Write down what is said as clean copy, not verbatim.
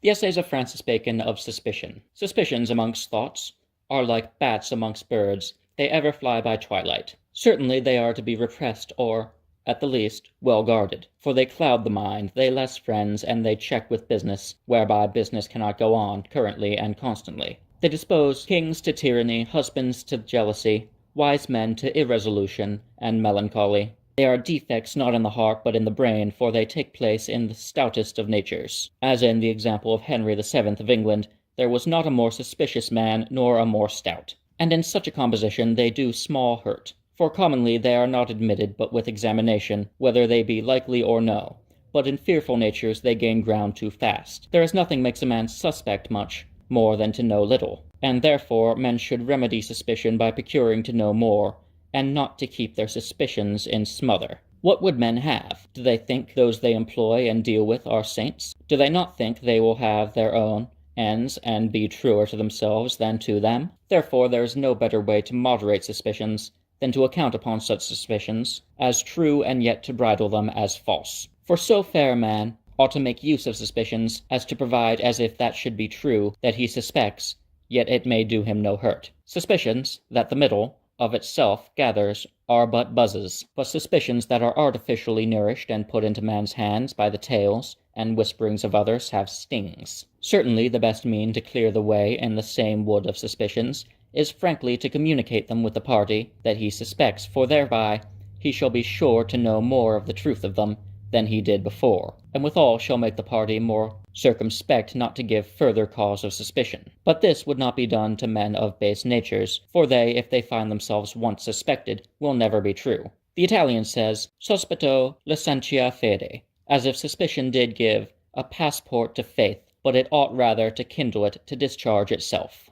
The Essays of Francis Bacon of Suspicion. Suspicions amongst thoughts are like bats amongst birds, they ever fly by twilight. Certainly they are to be repressed, or, at the least, well guarded, for they cloud the mind, they less friends, and they check with business, whereby business cannot go on currently and constantly. They dispose kings to tyranny, husbands to jealousy, wise men to irresolution and melancholy. They are defects not in the heart but in the brain, for they take place in the stoutest of natures. As in the example of Henry VII of England, there was not a more suspicious man, nor a more stout. And in such a composition they do small hurt. For commonly they are not admitted but with examination, whether they be likely or no. But in fearful natures they gain ground too fast. There is nothing makes a man suspect much, more than to know little. And therefore men should remedy suspicion by procuring to know more, and not to keep their suspicions in smother. What would men have? Do they think those they employ and deal with are saints? Do they not think they will have their own ends and be truer to themselves than to them? Therefore there is no better way to moderate suspicions than to account upon such suspicions as true, and yet to bridle them as false. For so fair a man ought to make use of suspicions as to provide as if that should be true that he suspects, yet it may do him no hurt. Suspicions that the middle of itself gathers are but buzzes, but suspicions that are artificially nourished and put into man's hands by the tales and whisperings of others have stings. Certainly the best mean to clear the way in the same wood of suspicions is frankly to communicate them with the party that he suspects, for thereby he shall be sure to know more of the truth of them than he did before, and withal shall make the party more circumspect not to give further cause of suspicion. But this would not be done to men of base natures, for they, if they find themselves once suspected, will never be true. The Italian says, sospetto licentia fede, as if suspicion did give a passport to faith, but it ought rather to kindle it to discharge itself.